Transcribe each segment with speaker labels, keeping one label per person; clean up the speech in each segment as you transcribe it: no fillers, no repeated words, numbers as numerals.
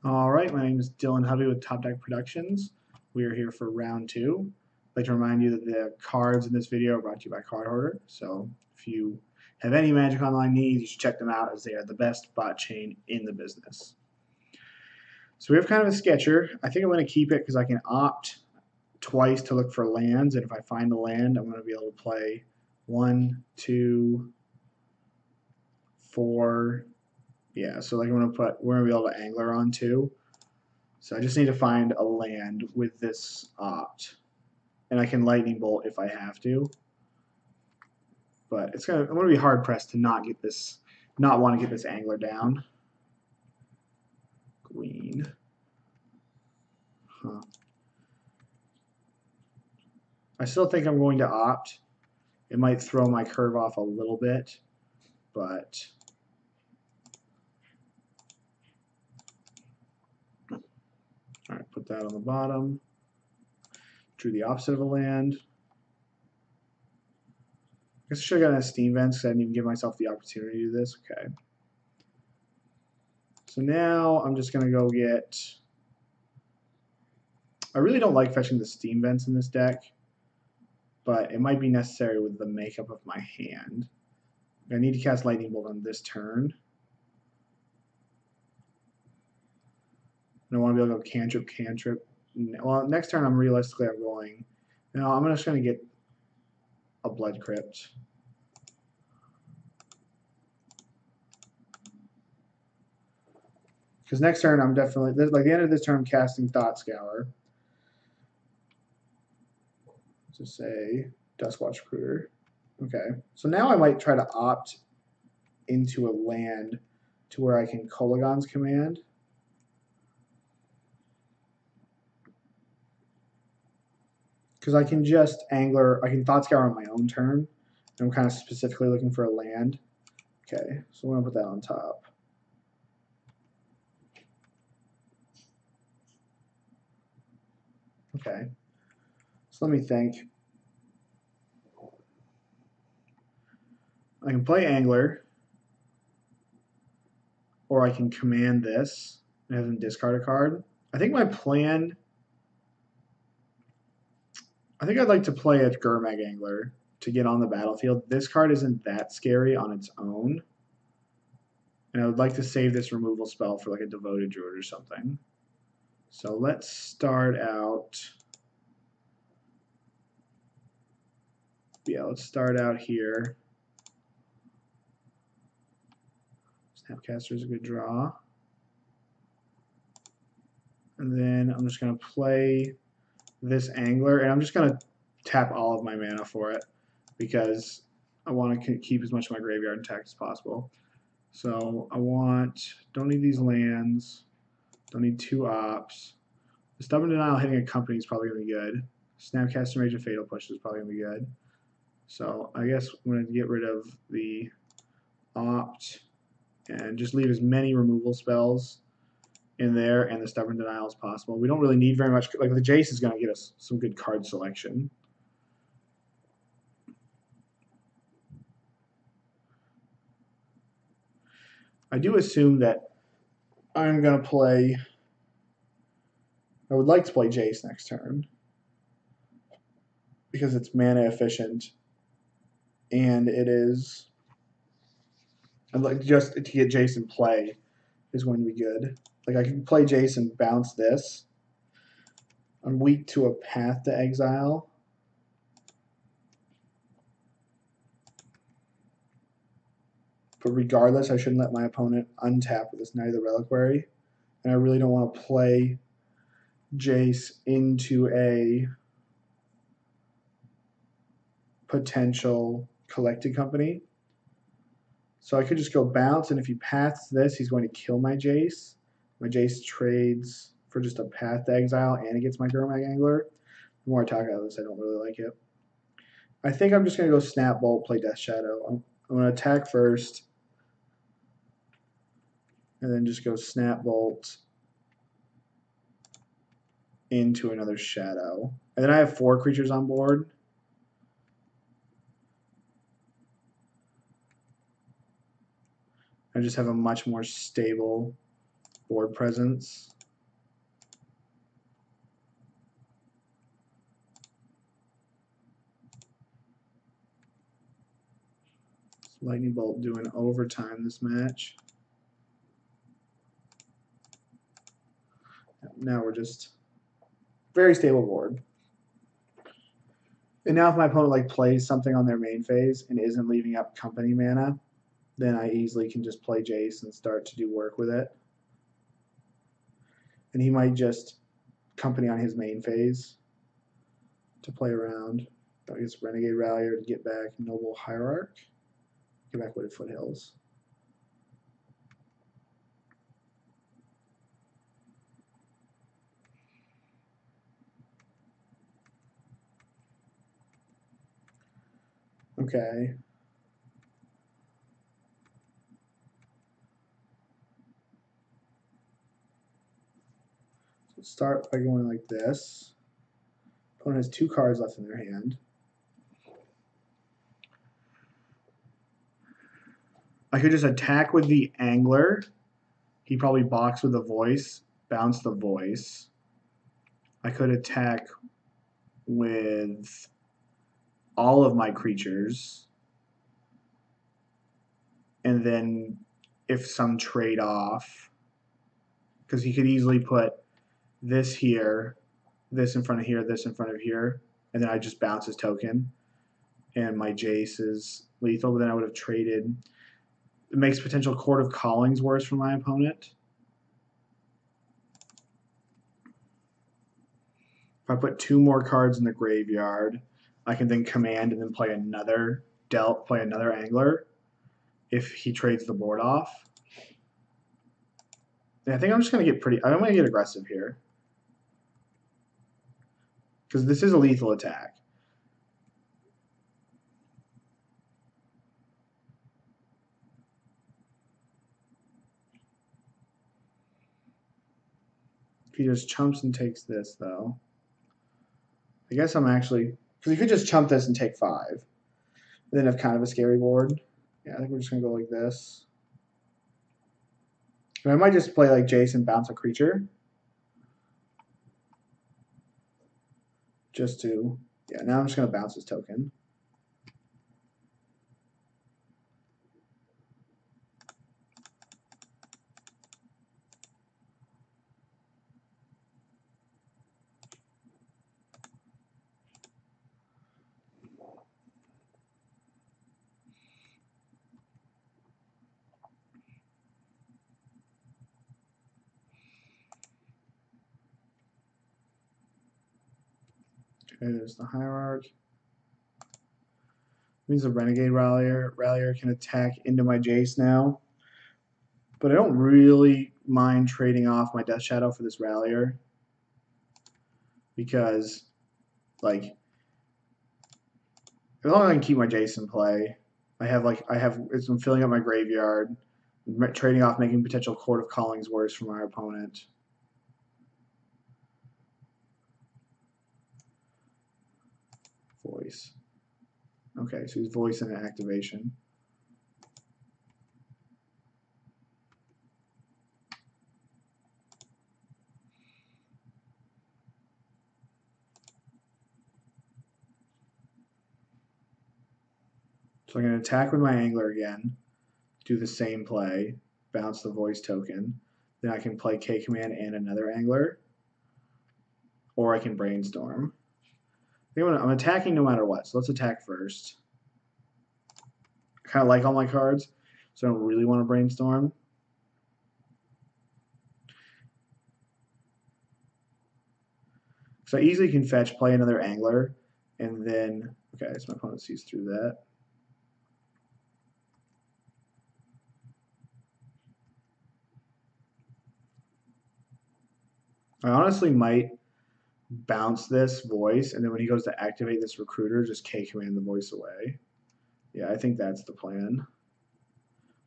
Speaker 1: All right, my name is Dylan Hovey with Top Deck Productions. We are here for round two. I'd like to remind you that the cards in this video are brought to you by Card Hoarder. So if you have any Magic Online needs, you should check them out as they are the best bot chain in the business. So we have kind of a sketcher. I think I'm going to keep it because I can opt twice to look for lands, and if I find the land, I'm going to be able to play 1, 2, 4. Yeah, so like we're gonna be able to angler on too. So I just need to find a land with this opt, and I can lightning bolt if I have to. But I'm gonna be hard pressed to not want to get this angler down. Green. Huh. I still think I'm going to opt. It might throw my curve off a little bit, but all right, put that on the bottom. Drew the opposite of a land. I guess I should have gotten a steam vents because I didn't even give myself the opportunity to do this. Okay. So now I'm just going to go get... I really don't like fetching the steam vents in this deck, but it might be necessary with the makeup of my hand. I need to cast Lightning Bolt on this turn. And I want to be able to go cantrip, cantrip. Well, next turn I'm going... No, I'm just going to get a Blood Crypt. Because next turn I'm definitely... Like the end of this turn I'm casting Thought Scour. To say Duskwatch Recruiter. Okay, so now I might try to opt into a land to where I can Kolaghan's Command. Because I can just angler, I can Thought Scour on my own turn. I'm kind of specifically looking for a land. Okay, so I'm going to put that on top. Okay, so let me think. I can play Angler, or I can command this and have him discard a card. I think my plan... I think I'd like to play a Gurmag Angler to get on the battlefield. This card isn't that scary on its own. And I would like to save this removal spell for like a Devoted Druid or something. So let's start out... Yeah, let's start out here. Snapcaster is a good draw. And then I'm just going to play this Angler, and I'm just going to tap all of my mana for it because I want to keep as much of my graveyard intact as possible. So don't need these lands, don't need 2 ops. The Stubborn Denial hitting a company is probably going to be good. Snapcaster Mage and Fatal Push is probably going to be good. So I guess I'm going to get rid of the opt and just leave as many removal spells in there and the Stubborn Denial as possible. We don't really need very much. Like the Jace is going to get us some good card selection. I do assume that I'm going to play... I would like to play Jace next turn because it's mana efficient and it is... I'd like just to get Jace in play is going to be good. Like I can play Jace and bounce this. I'm weak to a Path to Exile. But regardless, I shouldn't let my opponent untap with this Knight of the Reliquary. And I really don't want to play Jace into a potential Collected Company. So I could just go bounce, and if he paths this, he's going to kill my Jace. My Jace trades for just a Path to Exile, and it gets my Gurmag Angler. The more I talk about this, I don't really like it. I think I'm just going to go Snap Bolt, play Death Shadow. I'm going to attack first, and then just go Snap Bolt into another Shadow. And then I have 4 creatures on board. I just have a much more stable board presence. Lightning Bolt doing overtime this match. Now we're just very stable board. And now if my opponent like plays something on their main phase and isn't leaving up company mana, then I easily can just play Jace and start to do work with it. And he might just company on his main phase to play around. I guess Renegade Rallier to get back Noble Hierarch. Get back Wooded Foothills. Okay. So start by going like this. Opponent has 2 cards left in their hand. I could just attack with the Angler. He probably blocks with the Voice, bounce the Voice. I could attack with all of my creatures. And then if some trade off, because he could easily put this here, this in front of here, this in front of here, and then I just bounce his token. And my Jace is lethal, but then I would have traded. It makes potential Court of Callings worse for my opponent. If I put 2 more cards in the graveyard, I can then command and then play another Angler if he trades the board off. And I think I'm just going to get I'm going to get aggressive here. Because this is a lethal attack. If he just chumps and takes this, though, I guess I'm actually... Because he could just chump this and take 5. And then have kind of a scary board. Yeah, I think we're just going to go like this. And I might just play like Jace, bounce a creature. Just to... Yeah, now I'm just going to bounce his token. Okay, there's the Hierarch. Means the Renegade Rallier can attack into my Jace now. But I don't really mind trading off my Death Shadow for this Rallier. Because, like, as long as I can keep my Jace in play, I'm filling up my graveyard, trading off making potential Court of Callings worse for my opponent. Voice. Okay, so he's voicing an activation. So I'm going to attack with my Angler again, do the same play, bounce the voice token. Then I can play K Command and another Angler, or I can Brainstorm. I'm attacking no matter what, so let's attack first. I kind of like all my cards, so I don't really want to Brainstorm. So I easily can fetch, play another Angler, and then, okay, so my opponent sees through that. I honestly might bounce this voice, and then when he goes to activate this recruiter, just K Command the voice away. Yeah, I think that's the plan.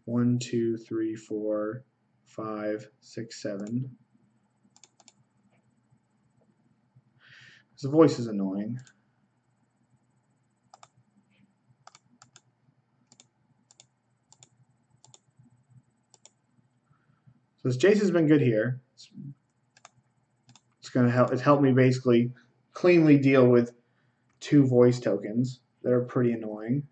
Speaker 1: 1, 2, 3, 4, 5, 6, 7. The voice is annoying. So this Jace has been good here. It's gonna help. It's helped me basically cleanly deal with 2 voice tokens that are pretty annoying.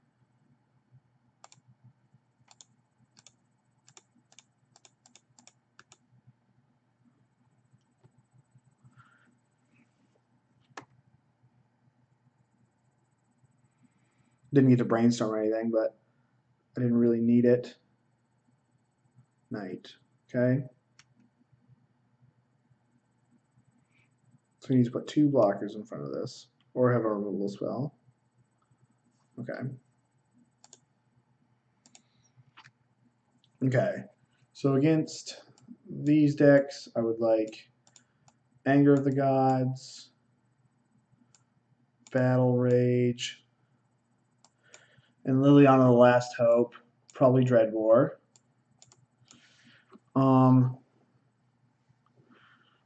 Speaker 1: Didn't get to brainstorm or anything, but I didn't really need it. Knight. Okay. So we need to put 2 blockers in front of this, or have a removal spell. Okay. Okay. So against these decks, I would like Anger of the Gods, Battle Rage, and Liliana the Last Hope, probably Dread War.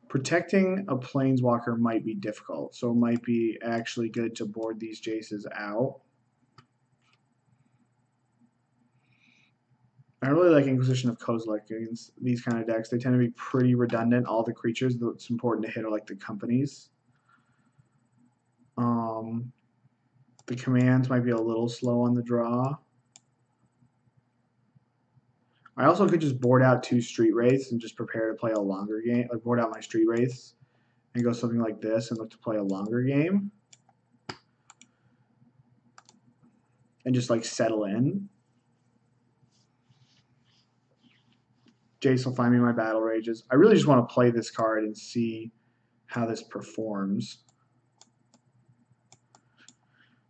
Speaker 1: Protecting a Planeswalker might be difficult, so it might be actually good to board these Jaces out. I really like Inquisition of Kozilek against these kind of decks. They tend to be pretty redundant. All the creatures that's important to hit are like the companies. The commands might be a little slow on the draw. I also could just board out 2 Street Wraiths and just prepare to play a longer game. Like board out my Street Wraiths and go something like this and look to play a longer game. And just like settle in. Jace will find me my Battle Rages. I really just want to play this card and see how this performs.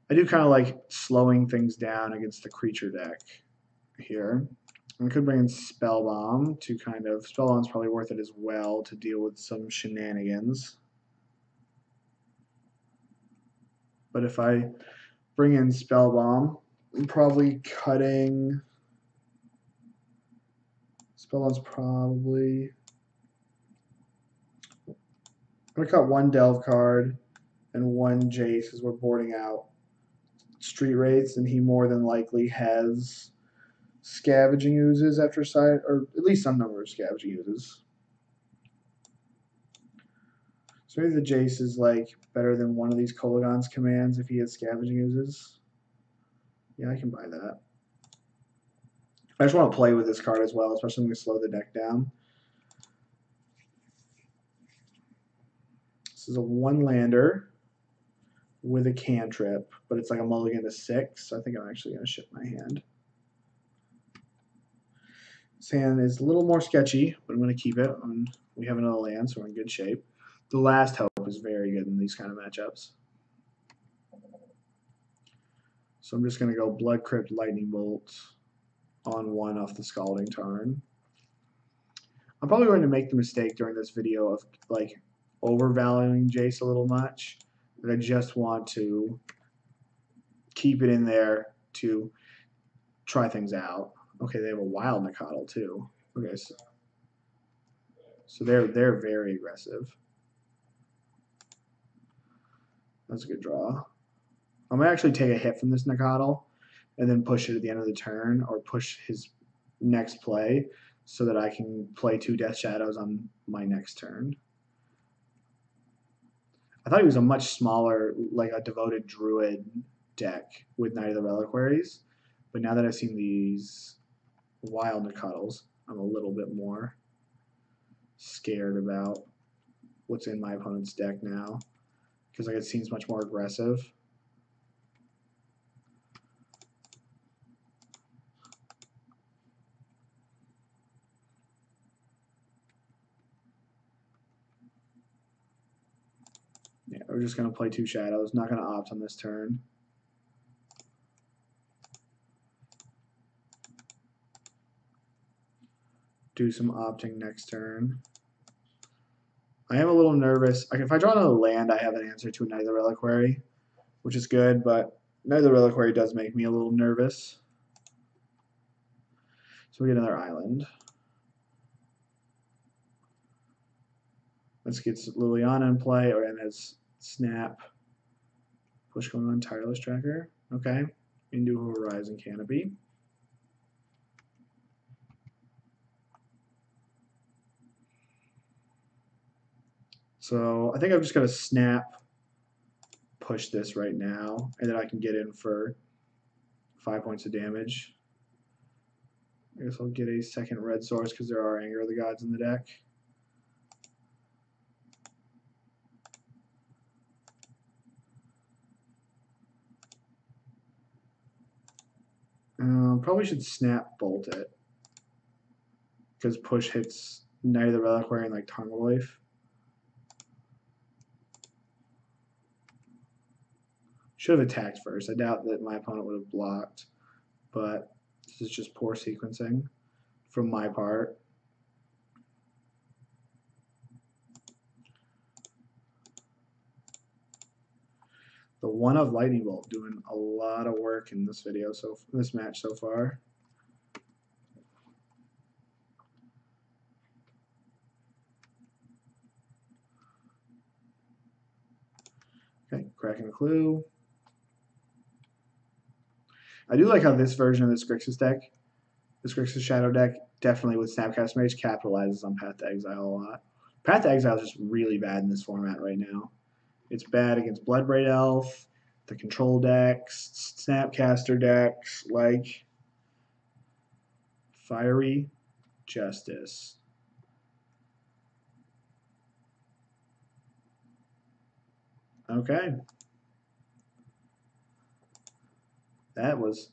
Speaker 1: I do kind of like slowing things down against the creature deck here. I could bring in Spellbomb to kind of... Spellbomb's probably worth it as well to deal with some shenanigans. But if I bring in Spellbomb, I'm probably cutting... Spellbomb's probably... I'm going to cut 1 Delve card and 1 Jace because we're boarding out Street Wraiths, and he more than likely has Scavenging Oozes after side, or at least some number of Scavenging Oozes. So maybe the Jace is like better than one of these Kolagon's commands if he has Scavenging Oozes. Yeah, I can buy that. I just want to play with this card as well, especially when we slow the deck down. This is a 1-lander with a cantrip, but it's like a mulligan to 6, so I think I'm actually going to ship my hand. This hand is a little more sketchy, but I'm going to keep it. We have another land, so we're in good shape. The Last Hope is very good in these kind of matchups. So I'm just going to go Blood Crypt, Lightning Bolt on 1 off the Scalding Tarn. I'm probably going to make the mistake during this video of like overvaluing Jace a little much. But I just want to keep it in there to try things out. Okay, they have a Wild Nicottle too. Okay, so they're very aggressive. That's a good draw. I'm gonna actually take a hit from this Nicottle and then push it at the end of the turn, or push his next play so that I can play 2 Death Shadows on my next turn. I thought he was a much smaller, like a Devoted Druid deck with Knight of the Reliquaries, but now that I've seen these Wild Nicottles, I'm a little bit more scared about what's in my opponent's deck now, because like it seems much more aggressive. Yeah, we're just going to play 2 Shadows, not going to opt on this turn. Do some opting next turn. I am a little nervous. If I draw another land, I have an answer to a Knight of the Reliquary, which is good, but Knight of the Reliquary does make me a little nervous. So we get another island. Let's get Liliana in play, or and has Snap. Push going on, Tireless Tracker. Okay. Into Horizon Canopy. So I think I'm just going to snap push this right now, and then I can get in for 5 points of damage. I guess I'll get a second red source because there are Anger of the Gods in the deck. Probably should snap bolt it because push hits Knight of the Reliquary and like Tarmogoyf. Should have attacked first. I doubt that my opponent would have blocked, but this is just poor sequencing from my part. The one of Lightning Bolt doing a lot of work in this video, so this match so far. Okay, cracking a clue. I do like how this version of this Grixis deck, this Grixis Shadow deck, definitely with Snapcaster Mage capitalizes on Path to Exile a lot. Path to Exile is just really bad in this format right now. It's bad against Bloodbraid Elf, the control decks, Snapcaster decks, like Fiery Justice. Okay. That was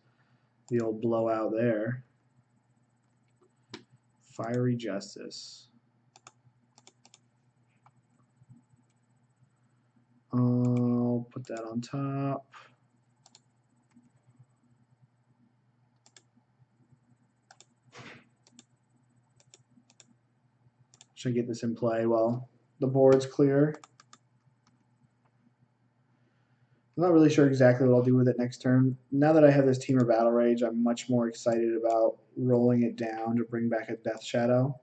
Speaker 1: the old blowout there. Fiery Justice. I'll put that on top. Should I get this in play while the board's clear? I'm not really sure exactly what I'll do with it next turn. Now that I have this Teamer Battle Rage, I'm much more excited about rolling it down to bring back a Death Shadow.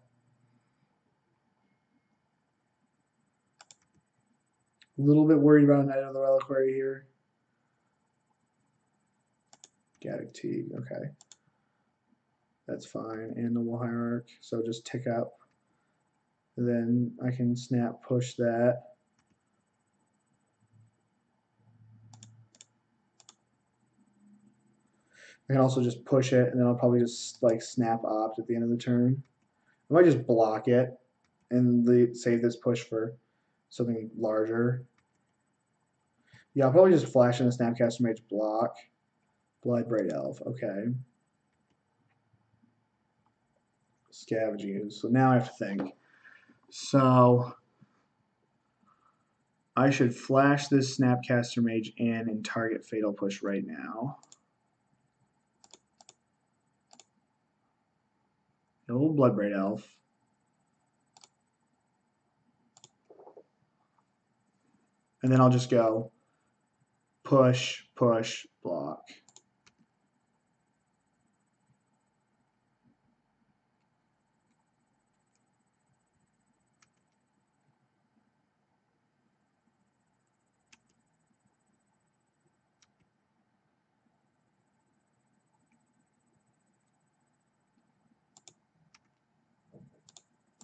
Speaker 1: A little bit worried about a Knight of the Reliquary here. Gaddock Teague, okay. That's fine. And Noble Hierarch, so just tick up. And then I can snap push that. I can also just push it, and then I'll probably just like snap opt at the end of the turn. I might just block it and save this push for something larger. Yeah, I'll probably just flash in a Snapcaster Mage block. Bloodbraid Elf, okay. Scavenging. So now I have to think. So I should flash this Snapcaster Mage in and target Fatal Push right now. No Bloodbraid Elf. And then I'll just go push, push, block.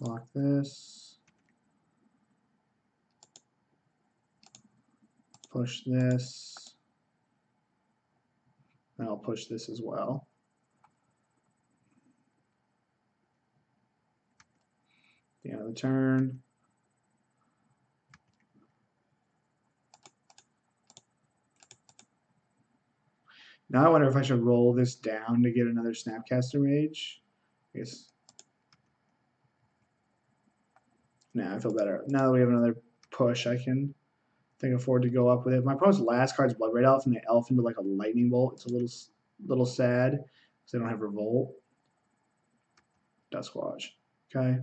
Speaker 1: Block this. Push this. And I'll push this as well. The end of the turn. Now I wonder if I should roll this down to get another Snapcaster Mage. I guess. Nah, I feel better. Now that we have another push, I can afford to go up with it. My opponent's last card's Bloodbraid Elf, and they elf into like a Lightning Bolt. It's a little sad because they don't have Revolt. Duskwatch. Okay.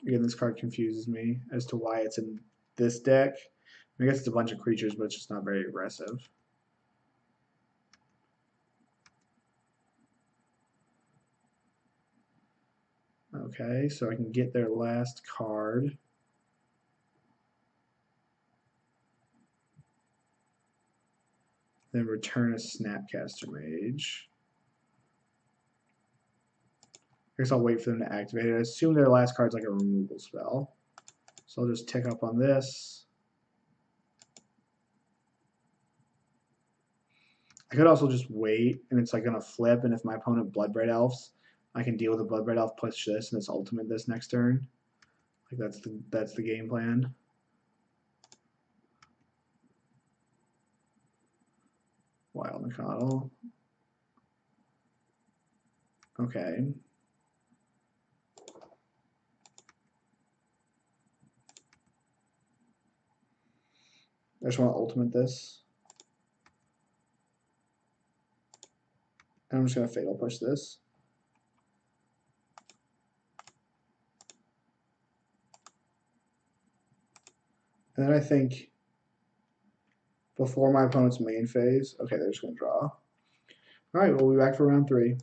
Speaker 1: Again, this card confuses me as to why it's in this deck. I guess it's a bunch of creatures, but it's just not very aggressive. Okay, so I can get their last card. Then return a Snapcaster Mage. I guess I'll wait for them to activate it. I assume their last card's like a removal spell. So I'll just tick up on this. I could also just wait, and it's like gonna flip, and if my opponent Bloodbraid Elves, I can deal with a Bloodbraid Elf, push this, and it's ultimate this next turn. Like that's the game plan. Wild McConnell. Okay. I just want to ultimate this. And I'm just going to fatal push this. And then I think before my opponent's main phase, okay, they're just going to draw. All right, we'll be back for round 3.